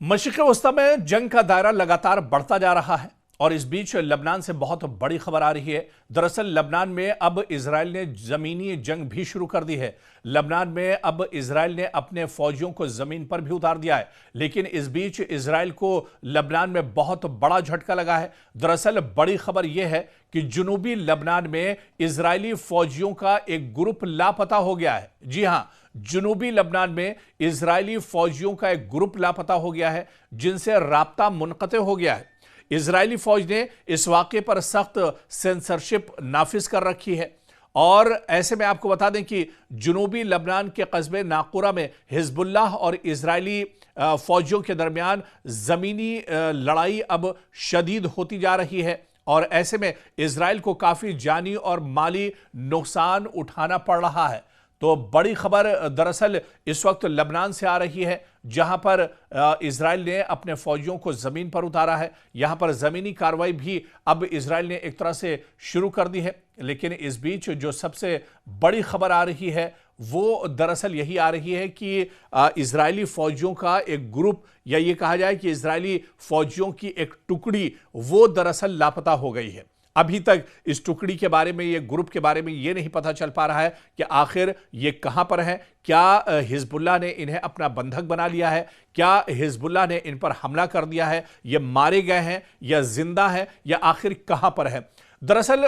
मशरिक़ वस्ता में जंग का दायरा लगातार बढ़ता जा रहा है और इस बीच लबनान से बहुत बड़ी खबर आ रही है। दरअसल लबनान में अब इजराइल ने जमीनी जंग भी शुरू कर दी है। लबनान में अब इजराइल ने अपने फौजियों को जमीन पर भी उतार दिया है, लेकिन इस बीच इजराइल को लबनान में बहुत बड़ा झटका लगा है। दरअसल बड़ी खबर यह है कि जुनूबी लबनान में इजरायली फौजियों का एक ग्रुप लापता हो गया है। जी हां, जुनूबी लबनान में इजरायली फौजियों का एक ग्रुप लापता हो गया है, जिनसे राब्ता मुनक़ते हो गया है। इजरायली फौज ने इस वाक़े पर सख्त सेंसरशिप नाफिज कर रखी है और ऐसे में आपको बता दें कि जुनूबी लबनान के कस्बे नाकुरा में हिजबुल्लाह और इजरायली फौजियों के दरमियान ज़मीनी लड़ाई अब शदीद होती जा रही है और ऐसे में इजराइल को काफ़ी जानी और माली नुकसान उठाना पड़ रहा है। तो बड़ी खबर दरअसल इस वक्त लबनान से आ रही है, जहां पर इजराइल ने अपने फौजियों को जमीन पर उतारा है। यहां पर जमीनी कार्रवाई भी अब इजराइल ने एक तरह से शुरू कर दी है, लेकिन इस बीच जो सबसे बड़ी खबर आ रही है वो दरअसल यही आ रही है कि इजरायली फौजियों का एक ग्रुप, या ये कहा जाए कि इजरायली फौजियों की एक टुकड़ी वो दरअसल लापता हो गई है। अभी तक इस टुकड़ी के बारे में, ये ग्रुप के बारे में ये नहीं पता चल पा रहा है कि आखिर ये कहां पर है। क्या हिजबुल्लाह ने इन्हें अपना बंधक बना लिया है? क्या हिजबुल्लाह ने इन पर हमला कर दिया है? ये मारे गए हैं या जिंदा है या आखिर कहां पर है? दरअसल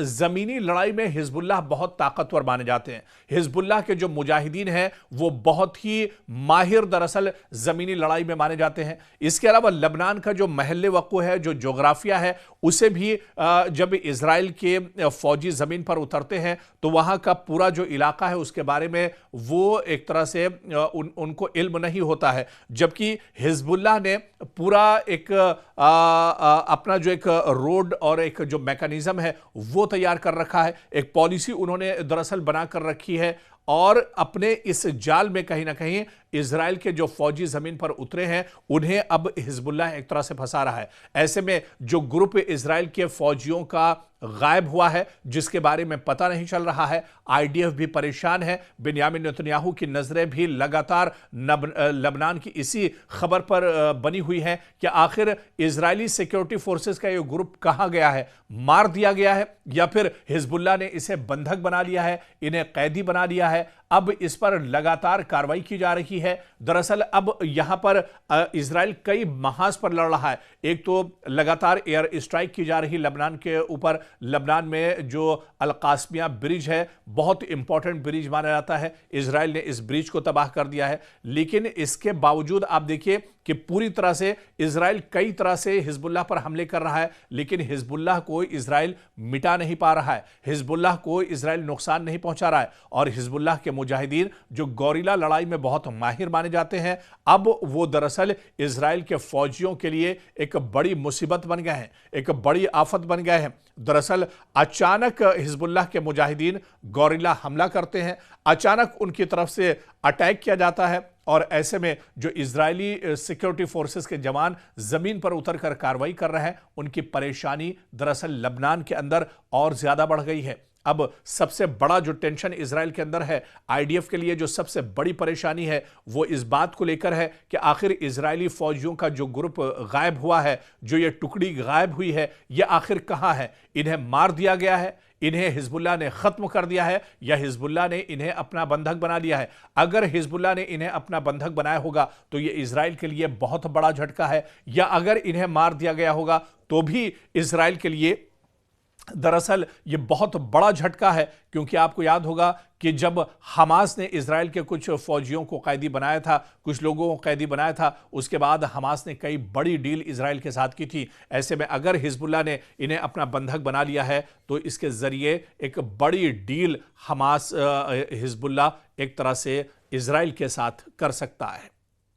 जमीनी लड़ाई में हिजबुल्लाह बहुत ताकतवर माने जाते हैं। हिजबुल्लाह के जो मुजाहिदीन हैं वो बहुत ही माहिर दरअसल जमीनी लड़ाई में माने जाते हैं। इसके अलावा लबनान का जो महल वक़्फ़ है, जो जोग्राफिया है, उसे भी जब इजराइल के फौजी जमीन पर उतरते हैं तो वहां का पूरा जो इलाका है उसके बारे में वो एक तरह से उनको इल्म नहीं होता है, जबकि हिजबुल्लाह ने पूरा एक अपना जो एक रोड और एक जो मैकेनिज्म है वो तैयार कर रखा है। एक पॉलिसी उन्होंने दरअसल बना कर रखी है और अपने इस जाल में कहीं ना कहीं इजराइल के जो फौजी जमीन पर उतरे हैं उन्हें अब हिजबुल्लाह एक तरह से फंसा रहा है। ऐसे में जो ग्रुप इजराइल के फौजियों का गायब हुआ है, जिसके बारे में पता नहीं चल रहा है, आईडीएफ भी परेशान है। बिन्यामिन नेतन्याहू की नजरें भी लगातार लबनान की इसी खबर पर बनी हुई है कि आखिर इजरायली सिक्योरिटी फोर्सेस का ये ग्रुप कहां गया है, मार दिया गया है या फिर हिजबुल्लाह ने इसे बंधक बना लिया है, इन्हें कैदी बना लिया है। अब इस पर लगातार कार्रवाई की जा रही है। दरअसल अब यहां पर इजराइल कई महाज पर लड़ रहा है। एक तो लगातार एयर स्ट्राइक की जा रही लबनान के ऊपर। लबनान में जो अल कास्मिया ब्रिज है, बहुत इंपॉर्टेंट ब्रिज माना जाता है, इजराइल ने इस ब्रिज को तबाह कर दिया है। लेकिन इसके बावजूद आप देखिए कि पूरी तरह से इजराइल कई तरह से हिजबुल्लाह पर हमले कर रहा है, लेकिन हिजबुल्लाह को इजराइल मिटा नहीं पा रहा है, हिजबुल्लाह को इजराइल नुकसान नहीं पहुंचा रहा है। और हिजबुल्लाह के मुजाहिदीन जो गोरिल्ला लड़ाई में बहुत माहिर माने जाते हैं, अब वो दरअसल इजराइल के फौजियों के लिए एक बड़ी मुसीबत बन गए हैं, एक बड़ी आफत बन गए हैं। दरअसल अचानक हिजबुल्लाह के मुजाहिदीन गोरिल्ला हमला करते हैं, अचानक उनकी तरफ से अटैक किया जाता है और ऐसे में जो इजरायली सिक्योरिटी फोर्सेस के जवान जमीन पर उतरकर कार्रवाई कर रहे हैं, उनकी परेशानी दरअसल लबनान के अंदर और ज्यादा बढ़ गई है। अब सबसे बड़ा जो टेंशन इजराइल के अंदर है, आईडीएफ के लिए जो सबसे बड़ी परेशानी है वो इस बात को लेकर है कि आखिर इजरायली फौजियों का जो ग्रुप गायब हुआ है, जो ये टुकड़ी गायब हुई है, ये आखिर कहां है? इन्हें मार दिया गया है, इन्हें हिजबुल्लाह ने खत्म कर दिया है, या हिजबुल्लाह ने इन्हें अपना बंधक बना लिया है? अगर हिजबुल्लाह ने इन्हें अपना बंधक बनाया होगा तो यह इजराइल के लिए बहुत बड़ा झटका है, या अगर इन्हें मार दिया गया होगा तो भी इजराइल के लिए दरअसल ये बहुत बड़ा झटका है। क्योंकि आपको याद होगा कि जब हमास ने इजराइल के कुछ फौजियों को कैदी बनाया था, कुछ लोगों को कैदी बनाया था, उसके बाद हमास ने कई बड़ी डील इजराइल के साथ की थी। ऐसे में अगर हिजबुल्लाह ने इन्हें अपना बंधक बना लिया है तो इसके जरिए एक बड़ी डील हमास हिजबुल्लाह एक तरह से इजराइल के साथ कर सकता है।